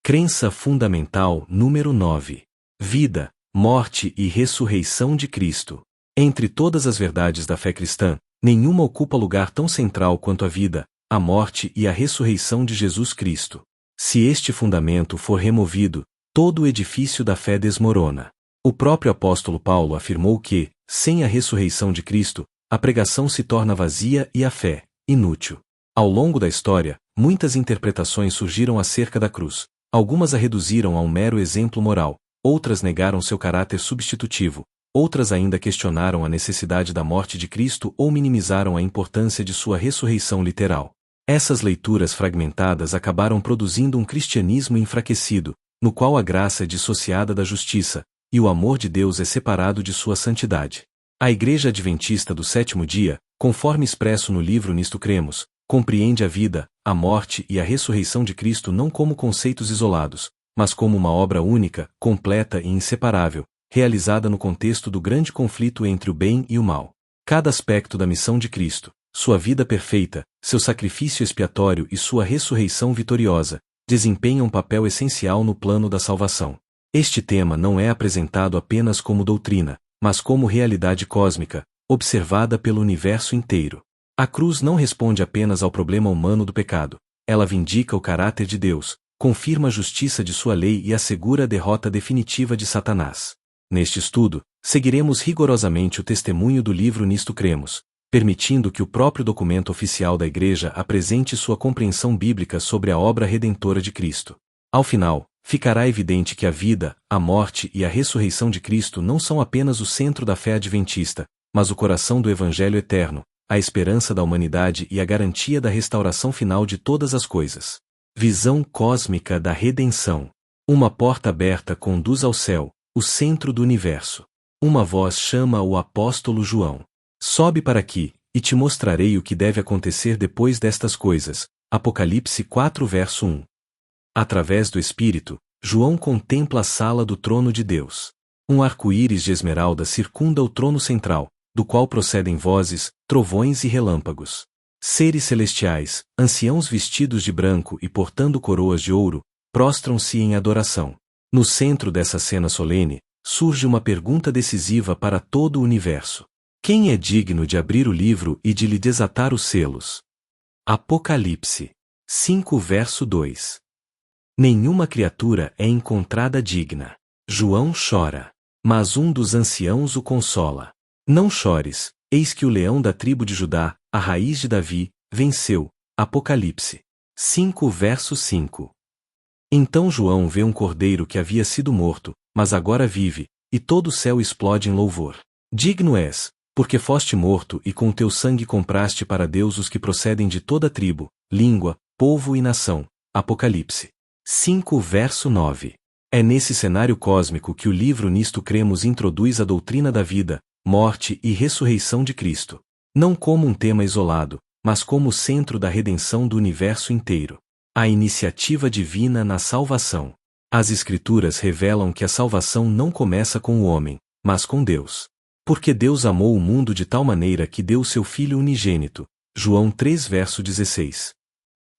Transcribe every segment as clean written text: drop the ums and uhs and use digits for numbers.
Crença fundamental número 9. Vida, morte e ressurreição de Cristo. Entre todas as verdades da fé cristã, nenhuma ocupa lugar tão central quanto a vida, a morte e a ressurreição de Jesus Cristo. Se este fundamento for removido, todo o edifício da fé desmorona. O próprio apóstolo Paulo afirmou que, sem a ressurreição de Cristo, a pregação se torna vazia e a fé, inútil. Ao longo da história, muitas interpretações surgiram acerca da cruz. Algumas a reduziram a um mero exemplo moral, outras negaram seu caráter substitutivo, outras ainda questionaram a necessidade da morte de Cristo ou minimizaram a importância de sua ressurreição literal. Essas leituras fragmentadas acabaram produzindo um cristianismo enfraquecido, no qual a graça é dissociada da justiça, e o amor de Deus é separado de sua santidade. A Igreja Adventista do Sétimo Dia, conforme expresso no livro Nisto Cremos, compreende a vida, a morte e a ressurreição de Cristo não como conceitos isolados, mas como uma obra única, completa e inseparável, realizada no contexto do grande conflito entre o bem e o mal. Cada aspecto da missão de Cristo, sua vida perfeita, seu sacrifício expiatório e sua ressurreição vitoriosa, desempenha um papel essencial no plano da salvação. Este tema não é apresentado apenas como doutrina, mas como realidade cósmica, observada pelo universo inteiro. A cruz não responde apenas ao problema humano do pecado, ela vindica o caráter de Deus, confirma a justiça de sua lei e assegura a derrota definitiva de Satanás. Neste estudo, seguiremos rigorosamente o testemunho do livro Nisto Cremos, permitindo que o próprio documento oficial da Igreja apresente sua compreensão bíblica sobre a obra redentora de Cristo. Ao final, ficará evidente que a vida, a morte e a ressurreição de Cristo não são apenas o centro da fé adventista, mas o coração do Evangelho eterno, a esperança da humanidade e a garantia da restauração final de todas as coisas. Visão cósmica da redenção. Uma porta aberta conduz ao céu, o centro do universo. Uma voz chama o apóstolo João. Sobe para aqui, e te mostrarei o que deve acontecer depois destas coisas. Apocalipse 4 verso 1. Através do Espírito, João contempla a sala do trono de Deus. Um arco-íris de esmeralda circunda o trono central, do qual procedem vozes, trovões e relâmpagos. Seres celestiais, anciãos vestidos de branco e portando coroas de ouro, prostram-se em adoração. No centro dessa cena solene, surge uma pergunta decisiva para todo o universo. Quem é digno de abrir o livro e de lhe desatar os selos? Apocalipse 5 verso 2. Nenhuma criatura é encontrada digna. João chora, mas um dos anciãos o consola. Não chores, eis que o leão da tribo de Judá, a raiz de Davi, venceu. Apocalipse 5 verso 5. Então João vê um cordeiro que havia sido morto, mas agora vive, e todo o céu explode em louvor. Digno és, porque foste morto e com teu sangue compraste para Deus os que procedem de toda tribo, língua, povo e nação. Apocalipse 5 verso 9. É nesse cenário cósmico que o livro Nisto Cremos introduz a doutrina da vida, morte e ressurreição de Cristo. Não como um tema isolado, mas como o centro da redenção do universo inteiro. A iniciativa divina na salvação. As Escrituras revelam que a salvação não começa com o homem, mas com Deus. Porque Deus amou o mundo de tal maneira que deu seu Filho unigênito. João 3 verso 16.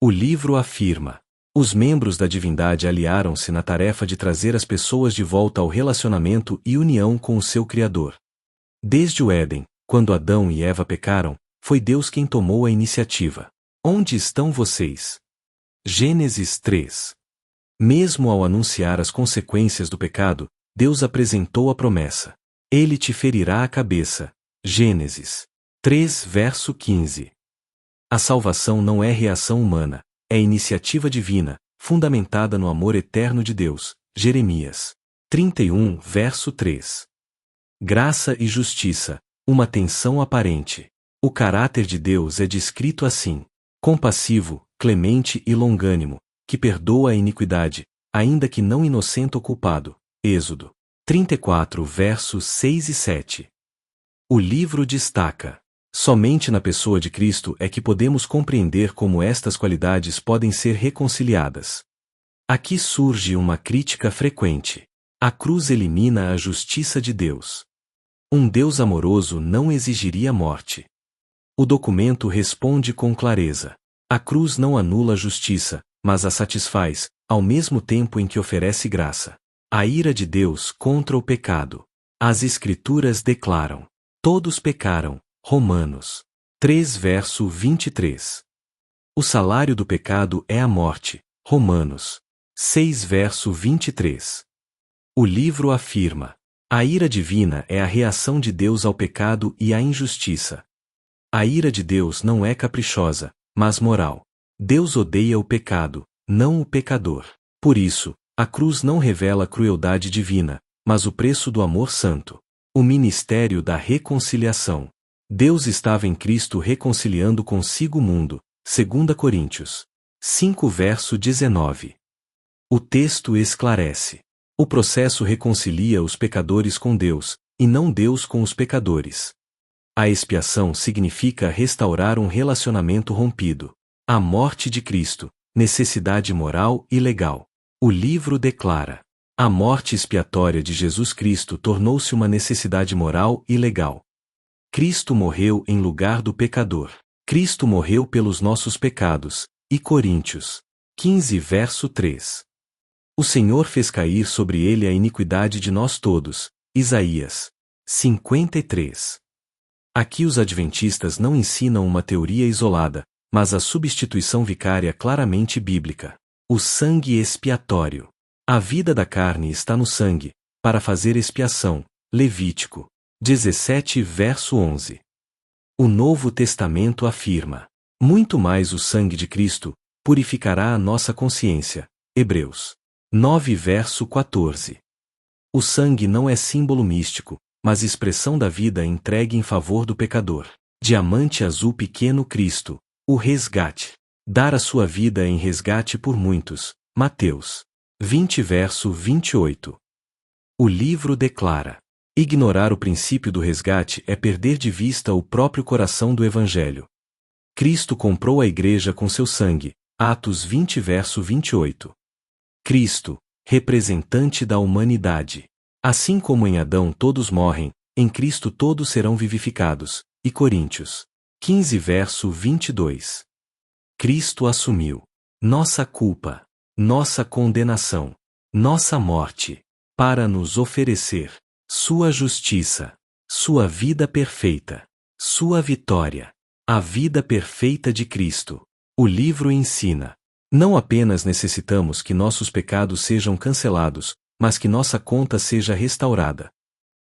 O livro afirma: os membros da divindade aliaram-se na tarefa de trazer as pessoas de volta ao relacionamento e união com o seu Criador. Desde o Éden, quando Adão e Eva pecaram, foi Deus quem tomou a iniciativa. Onde estão vocês? Gênesis 3. Mesmo ao anunciar as consequências do pecado, Deus apresentou a promessa. Ele te ferirá a cabeça. Gênesis 3 verso 15. A salvação não é reação humana, é iniciativa divina, fundamentada no amor eterno de Deus. Jeremias 31 verso 3. Graça e justiça, uma tensão aparente. O caráter de Deus é descrito assim: compassivo, clemente e longânimo, que perdoa a iniquidade, ainda que não inocente ou culpado. Êxodo 34 versos 6 e 7. O livro destaca: somente na pessoa de Cristo é que podemos compreender como estas qualidades podem ser reconciliadas. Aqui surge uma crítica frequente. A cruz elimina a justiça de Deus. Um Deus amoroso não exigiria morte. O documento responde com clareza: a cruz não anula a justiça, mas a satisfaz, ao mesmo tempo em que oferece graça. A ira de Deus contra o pecado. As Escrituras declaram: todos pecaram. Romanos 3 verso 23. O salário do pecado é a morte. Romanos 6 verso 23. O livro afirma: a ira divina é a reação de Deus ao pecado e à injustiça. A ira de Deus não é caprichosa, mas moral. Deus odeia o pecado, não o pecador. Por isso, a cruz não revela a crueldade divina, mas o preço do amor santo. O ministério da reconciliação. Deus estava em Cristo reconciliando consigo o mundo. 2 Coríntios 5 verso 19. O texto esclarece: o processo reconcilia os pecadores com Deus, e não Deus com os pecadores. A expiação significa restaurar um relacionamento rompido. A morte de Cristo, necessidade moral e legal. O livro declara: a morte expiatória de Jesus Cristo tornou-se uma necessidade moral e legal. Cristo morreu em lugar do pecador. Cristo morreu pelos nossos pecados. E Coríntios 15 verso 3. O Senhor fez cair sobre ele a iniquidade de nós todos. Isaías 53. Aqui os adventistas não ensinam uma teoria isolada, mas a substituição vicária claramente bíblica. O sangue expiatório. A vida da carne está no sangue, para fazer expiação. Levítico 17 verso 11. O Novo Testamento afirma: muito mais o sangue de Cristo purificará a nossa consciência. Hebreus 9 verso 14. O sangue não é símbolo místico, mas expressão da vida entregue em favor do pecador. Diamante azul pequeno Cristo, o resgate. Dar a sua vida em resgate por muitos. Mateus 20 verso 28. O livro declara: ignorar o princípio do resgate é perder de vista o próprio coração do Evangelho. Cristo comprou a igreja com seu sangue. Atos 20 verso 28. Cristo, representante da humanidade. Assim como em Adão todos morrem, em Cristo todos serão vivificados. E Coríntios 15 verso 22. Cristo assumiu nossa culpa, nossa condenação, nossa morte, para nos oferecer sua justiça, sua vida perfeita, sua vitória, a vida perfeita de Cristo. O livro ensina: não apenas necessitamos que nossos pecados sejam cancelados, mas que nossa conta seja restaurada.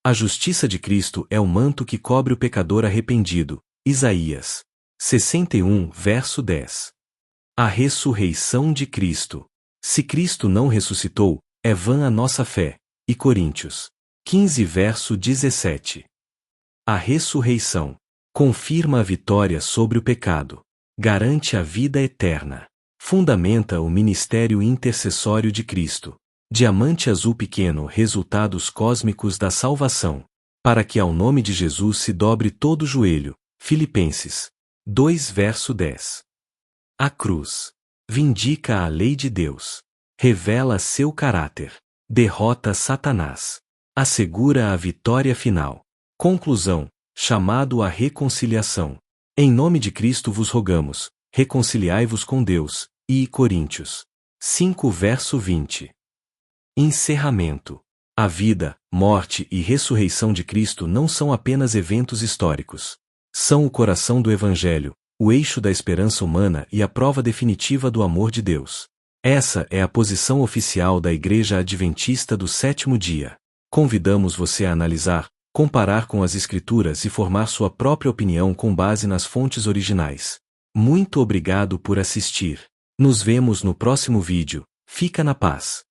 A justiça de Cristo é o manto que cobre o pecador arrependido. Isaías 61 verso 10. A ressurreição de Cristo. Se Cristo não ressuscitou, é vã a nossa fé. E Coríntios 15 verso 17. A ressurreição confirma a vitória sobre o pecado, garante a vida eterna, fundamenta o ministério intercessório de Cristo. Diamante azul pequeno, resultados cósmicos da salvação, para que ao nome de Jesus se dobre todo o joelho. Filipenses 2 verso 10. A cruz vindica a lei de Deus, revela seu caráter, derrota Satanás, assegura a vitória final. Conclusão: chamado à reconciliação. Em nome de Cristo vos rogamos, reconciliai-vos com Deus. E Coríntios 5 verso 20. Encerramento. A vida, morte e ressurreição de Cristo não são apenas eventos históricos. São o coração do Evangelho, o eixo da esperança humana e a prova definitiva do amor de Deus. Essa é a posição oficial da Igreja Adventista do Sétimo Dia. Convidamos você a analisar, comparar com as Escrituras e formar sua própria opinião com base nas fontes originais. Muito obrigado por assistir. Nos vemos no próximo vídeo. Fica na paz.